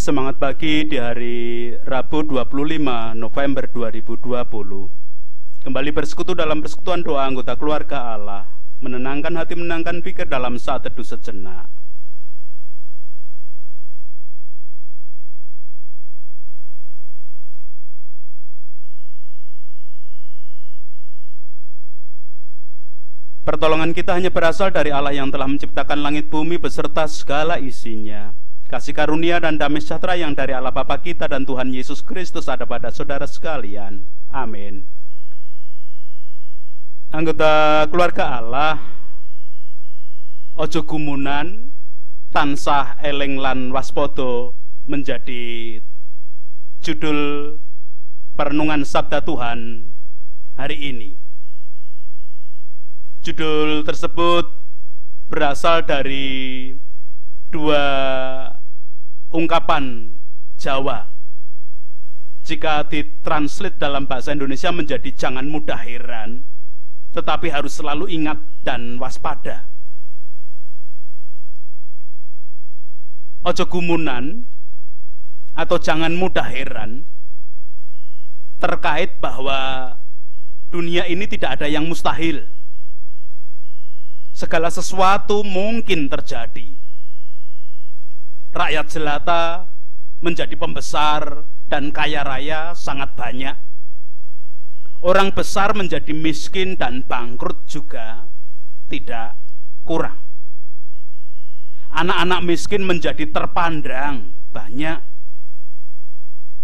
Semangat pagi di hari Rabu 25 November 2020. Kembali bersekutu dalam persekutuan doa anggota keluarga Allah, menenangkan hati, menenangkan pikir dalam saat teduh sejenak. Pertolongan kita hanya berasal dari Allah yang telah menciptakan langit bumi beserta segala isinya. Kasih karunia dan damai sejahtera yang dari Allah Bapa kita dan Tuhan Yesus Kristus ada pada saudara sekalian. Amin. Anggota keluarga Allah, ojo gumunan, tansah eleng lan waspodo menjadi judul perenungan Sabda Tuhan hari ini. Judul tersebut berasal dari dua ungkapan Jawa. Jika ditranslate dalam bahasa Indonesia menjadi jangan mudah heran, tetapi harus selalu ingat dan waspada. Ojo gumunan atau jangan mudah heran terkait bahwa dunia ini tidak ada yang mustahil. Segala sesuatu mungkin terjadi. Rakyat jelata menjadi pembesar dan kaya raya sangat banyak. Orang besar menjadi miskin dan bangkrut juga tidak kurang. Anak-anak miskin menjadi terpandang banyak.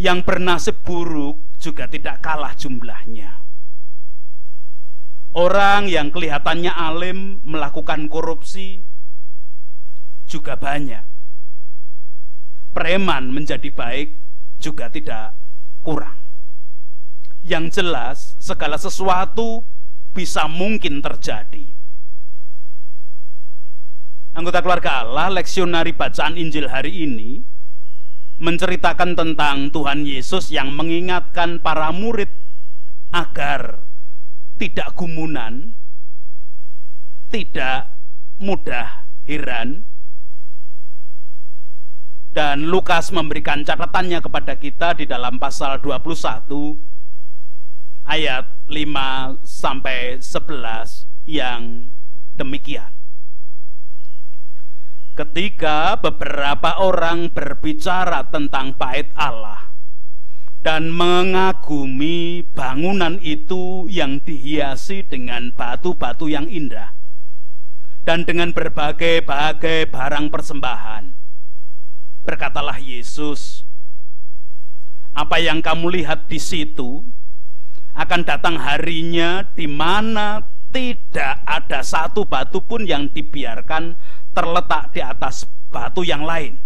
Yang bernasib buruk juga tidak kalah jumlahnya. Orang yang kelihatannya alim melakukan korupsi juga banyak. Preman menjadi baik juga tidak kurang. Yang jelas segala sesuatu bisa mungkin terjadi. Anggota keluarga Allah, leksionari bacaan Injil hari ini menceritakan tentang Tuhan Yesus yang mengingatkan para murid agar tidak gumunan, tidak mudah heran. Dan Lukas memberikan catatannya kepada kita di dalam pasal 21 ayat 5-11 yang demikian. Ketika beberapa orang berbicara tentang bait Allah dan mengagumi bangunan itu yang dihiasi dengan batu-batu yang indah dan dengan berbagai-bagai barang persembahan, berkatalah Yesus, apa yang kamu lihat di situ akan datang harinya di mana tidak ada satu batu pun yang dibiarkan terletak di atas batu yang lain.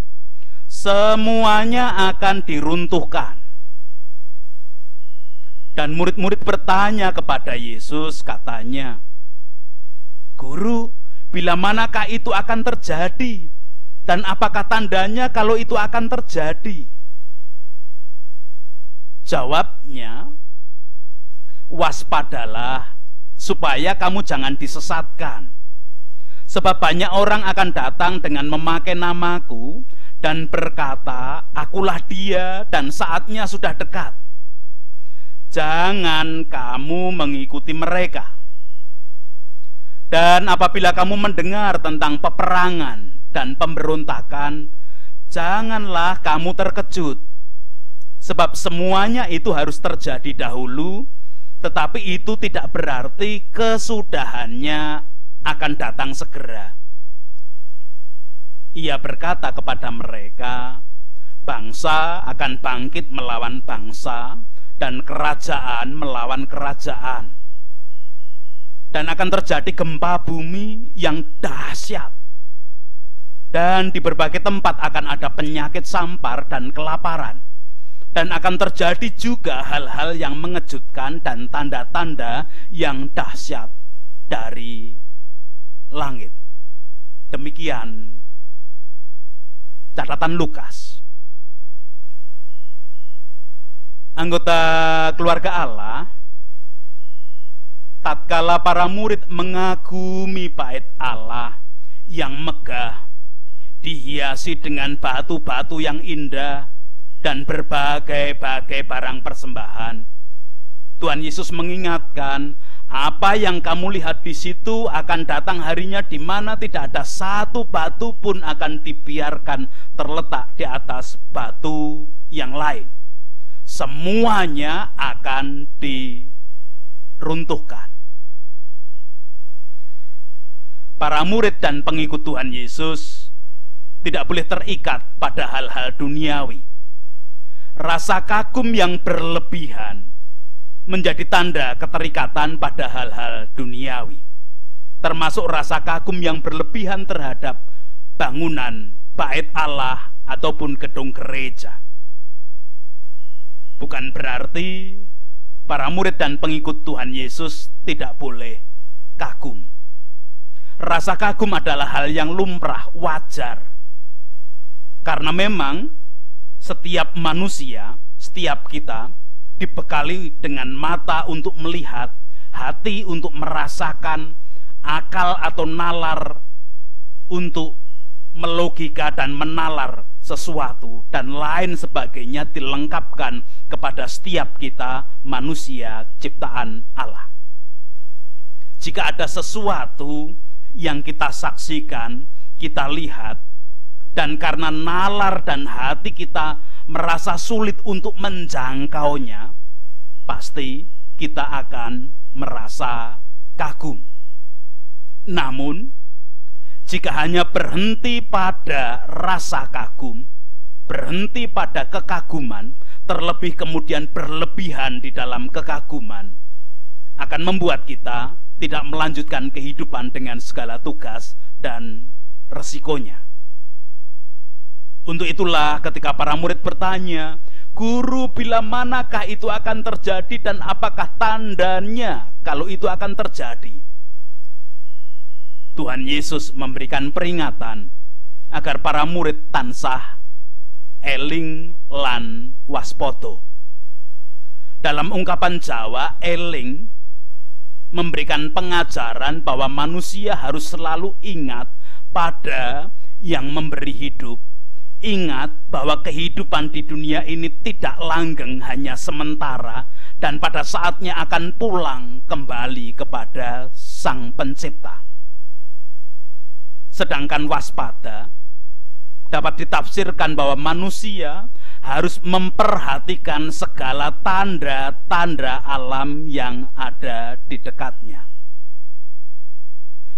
Semuanya akan diruntuhkan. Dan murid-murid bertanya kepada Yesus, katanya, Guru, bila manakah itu akan terjadi? Dan apakah tandanya kalau itu akan terjadi? Jawabnya, waspadalah supaya kamu jangan disesatkan. Sebab banyak orang akan datang dengan memakai namaku dan berkata, akulah dia dan saatnya sudah dekat. Jangan kamu mengikuti mereka. Dan apabila kamu mendengar tentang peperangan dan pemberontakan, janganlah kamu terkejut, sebab semuanya itu harus terjadi dahulu, tetapi itu tidak berarti kesudahannya akan datang segera. Ia berkata kepada mereka, bangsa akan bangkit melawan bangsa dan kerajaan melawan kerajaan, dan akan terjadi gempa bumi yang dahsyat. Dan di berbagai tempat akan ada penyakit sampar dan kelaparan. Dan akan terjadi juga hal-hal yang mengejutkan dan tanda-tanda yang dahsyat dari langit. Demikian catatan Lukas. Anggota keluarga Allah, tatkala para murid mengagumi bait Allah yang megah, dihiasi dengan batu-batu yang indah dan berbagai-bagai barang persembahan. Tuhan Yesus mengingatkan, apa yang kamu lihat di situ akan datang harinya di mana tidak ada satu batu pun akan dibiarkan terletak di atas batu yang lain. Semuanya akan diruntuhkan. Para murid dan pengikut Tuhan Yesus tidak boleh terikat pada hal-hal duniawi. Rasa kagum yang berlebihan menjadi tanda keterikatan pada hal-hal duniawi, termasuk rasa kagum yang berlebihan terhadap bangunan bait Allah ataupun gedung gereja. Bukan berarti para murid dan pengikut Tuhan Yesus tidak boleh kagum. Rasa kagum adalah hal yang lumrah, wajar. Karena memang setiap manusia, setiap kita dibekali dengan mata untuk melihat, hati untuk merasakan, akal atau nalar untuk melogika dan menalar sesuatu, dan lain sebagainya dilengkapkan kepada setiap kita manusia ciptaan Allah. Jika ada sesuatu yang kita saksikan, kita lihat, dan karena nalar dan hati kita merasa sulit untuk menjangkaunya, pasti kita akan merasa kagum. Namun, jika hanya berhenti pada rasa kagum, berhenti pada kekaguman, terlebih kemudian berlebihan di dalam kekaguman, akan membuat kita tidak melanjutkan kehidupan dengan segala tugas dan resikonya. Untuk itulah ketika para murid bertanya, "Guru, bila manakah itu akan terjadi dan apakah tandanya kalau itu akan terjadi?" Tuhan Yesus memberikan peringatan agar para murid tansah eling lan waspada. Dalam ungkapan Jawa, eling memberikan pengajaran bahwa manusia harus selalu ingat pada yang memberi hidup. Ingat bahwa kehidupan di dunia ini tidak langgeng, hanya sementara, dan pada saatnya akan pulang kembali kepada Sang Pencipta. Sedangkan waspada dapat ditafsirkan bahwa manusia harus memperhatikan segala tanda-tanda alam yang ada di dekatnya.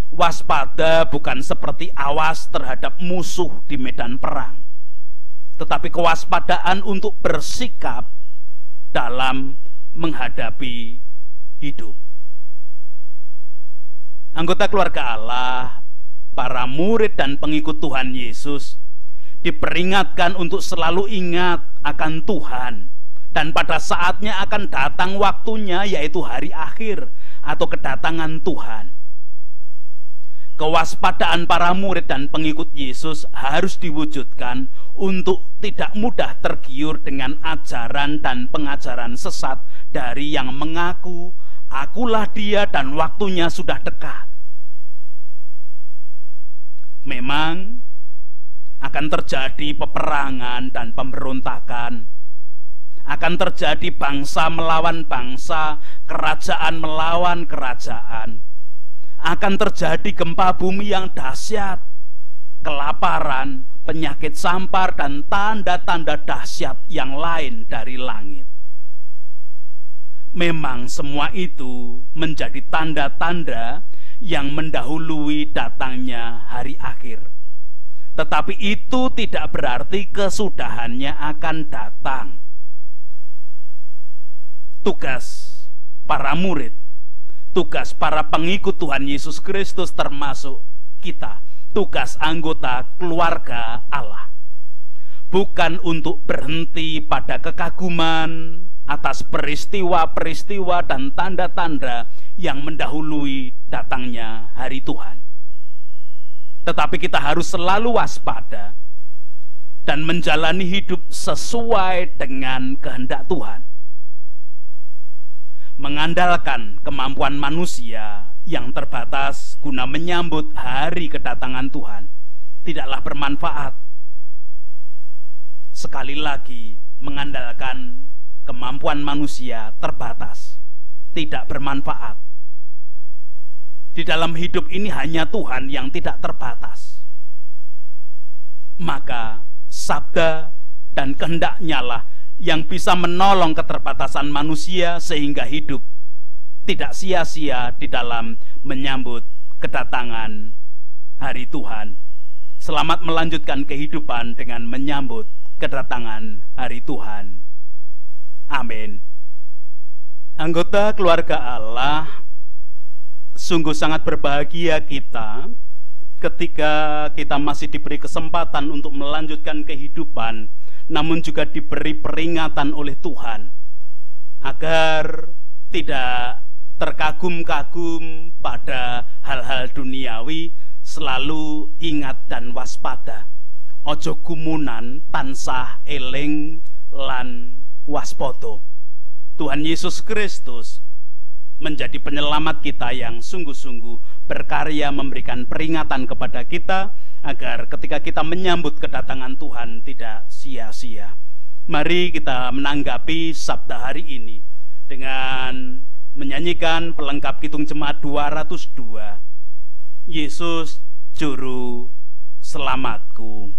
Waspada bukan seperti awas terhadap musuh di medan perang, tetapi kewaspadaan untuk bersikap dalam menghadapi hidup. Anggota keluarga Allah, para murid dan pengikut Tuhan Yesus diperingatkan untuk selalu ingat akan Tuhan, dan pada saatnya akan datang waktunya, yaitu hari akhir atau kedatangan Tuhan. Kewaspadaan para murid dan pengikut Yesus harus diwujudkan untuk tidak mudah tergiur dengan ajaran dan pengajaran sesat dari yang mengaku, "Akulah dia dan waktunya sudah dekat." Memang akan terjadi peperangan dan pemberontakan, akan terjadi bangsa melawan bangsa, kerajaan melawan kerajaan, akan terjadi gempa bumi yang dahsyat, kelaparan, penyakit sampar, dan tanda-tanda dahsyat yang lain dari langit. Memang semua itu menjadi tanda-tanda yang mendahului datangnya hari akhir. Tetapi itu tidak berarti kesudahannya akan datang. Tugas para murid, tugas para pengikut Tuhan Yesus Kristus termasuk kita, tugas anggota keluarga Allah, bukan untuk berhenti pada kekaguman atas peristiwa-peristiwa dan tanda-tanda yang mendahului datangnya hari Tuhan. Tetapi kita harus selalu waspada dan menjalani hidup sesuai dengan kehendak Tuhan, mengandalkan kemampuan manusia yang terbatas guna menyambut hari kedatangan Tuhan tidaklah bermanfaat. Sekali lagi, mengandalkan kemampuan manusia terbatas, tidak bermanfaat. Di dalam hidup ini hanya Tuhan yang tidak terbatas. Maka sabda dan kehendaknya lah yang bisa menolong keterbatasan manusia sehingga hidup tidak sia-sia di dalam menyambut kedatangan hari Tuhan. Selamat melanjutkan kehidupan dengan menyambut kedatangan hari Tuhan. Amin. Anggota keluarga Allah, sungguh sangat berbahagia kita ketika kita masih diberi kesempatan untuk melanjutkan kehidupan, namun juga diberi peringatan oleh Tuhan agar tidak terkagum-kagum pada hal-hal duniawi, selalu ingat dan waspada. Ojo gumunan tansah eling lan waspada. Tuhan Yesus Kristus menjadi penyelamat kita yang sungguh-sungguh berkarya memberikan peringatan kepada kita agar ketika kita menyambut kedatangan Tuhan tidak sia-sia. Mari kita menanggapi sabda hari ini dengan menyanyikan pelengkap Kidung Jemaat 202, Yesus Juru Selamatku.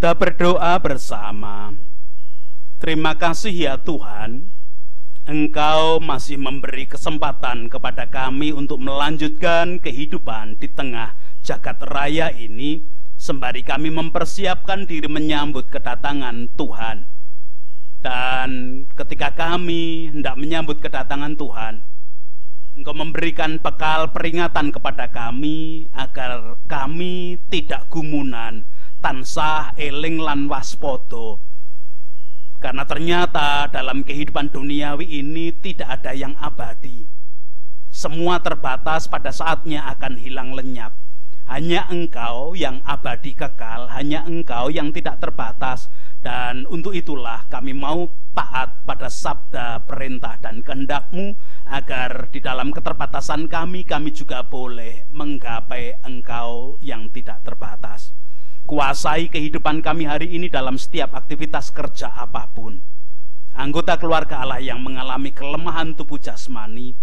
Kita berdoa bersama. Terima kasih ya Tuhan, Engkau masih memberi kesempatan kepada kami untuk melanjutkan kehidupan di tengah jagat raya ini, sembari kami mempersiapkan diri menyambut kedatangan Tuhan. Dan ketika kami hendak menyambut kedatangan Tuhan, Engkau memberikan bekal peringatan kepada kami agar kami tidak gumunan, tansah eling lan waspada. Karena ternyata dalam kehidupan duniawi ini tidak ada yang abadi. Semua terbatas, pada saatnya akan hilang lenyap. Hanya Engkau yang abadi kekal, hanya Engkau yang tidak terbatas. Dan untuk itulah kami mau taat pada sabda, perintah, dan kehendak-Mu, agar di dalam keterbatasan kami juga boleh menggapai Engkau yang tidak terbatas. Kuasai kehidupan kami hari ini dalam setiap aktivitas kerja apapun. Anggota keluarga Allah yang mengalami kelemahan tubuh jasmani,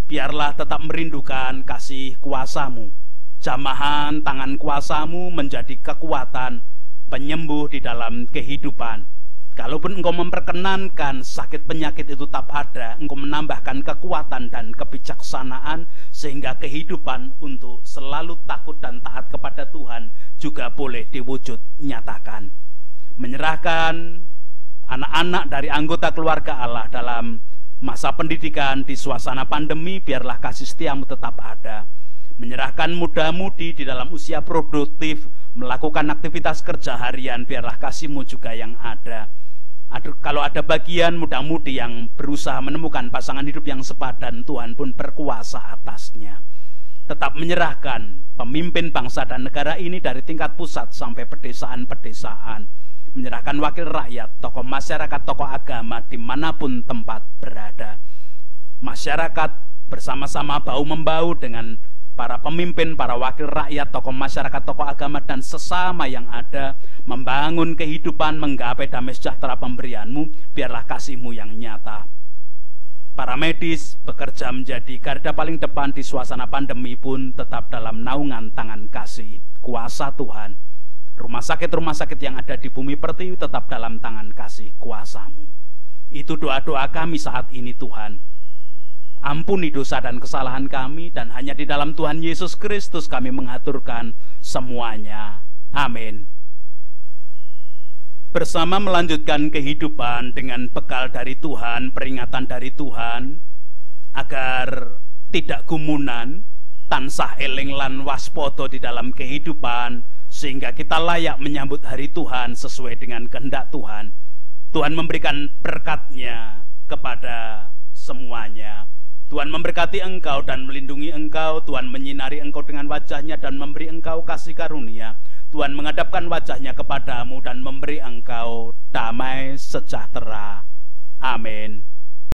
biarlah tetap merindukan kasih kuasa-Mu. Jamahan tangan kuasa-Mu menjadi kekuatan penyembuh di dalam kehidupan. Kalaupun Engkau memperkenankan sakit penyakit itu tetap ada, Engkau menambahkan kekuatan dan kebijaksanaan sehingga kehidupan untuk selalu takut dan taat kepada Tuhan juga boleh diwujud nyatakan. Menyerahkan anak-anak dari anggota keluarga Allah dalam masa pendidikan di suasana pandemi, biarlah kasih setiamu tetap ada. Menyerahkan muda-mudi di dalam usia produktif, melakukan aktivitas kerja harian, biarlah kasih-Mu juga yang ada. Kalau ada bagian muda-mudi yang berusaha menemukan pasangan hidup yang sepadan, Tuhan pun berkuasa atasnya. Tetap menyerahkan pemimpin bangsa dan negara ini dari tingkat pusat sampai pedesaan-pedesaan. Menyerahkan wakil rakyat, tokoh masyarakat, tokoh agama dimanapun tempat berada. Masyarakat bersama-sama bahu-membahu dengan para pemimpin, para wakil rakyat, tokoh masyarakat, tokoh agama, dan sesama yang ada, membangun kehidupan, menggapai damai sejahtera pemberian-Mu, biarlah kasih-Mu yang nyata. Para medis bekerja menjadi garda paling depan di suasana pandemi pun tetap dalam naungan tangan kasih kuasa Tuhan. Rumah sakit yang ada di bumi pertiwi tetap dalam tangan kasih kuasa-Mu. Itu doa-doa kami saat ini Tuhan. Ampuni dosa dan kesalahan kami, dan hanya di dalam Tuhan Yesus Kristus kami mengaturkan semuanya. Amin. Bersama melanjutkan kehidupan dengan bekal dari Tuhan, peringatan dari Tuhan, agar tidak gumunan, tansah eling lan waspada di dalam kehidupan, sehingga kita layak menyambut hari Tuhan sesuai dengan kehendak Tuhan. Tuhan memberikan berkat-Nya kepada semuanya. Tuhan memberkati engkau dan melindungi engkau. Tuhan menyinari engkau dengan wajah-Nya dan memberi engkau kasih karunia. Tuhan menghadapkan wajah-Nya kepadamu dan memberi engkau damai sejahtera. Amin.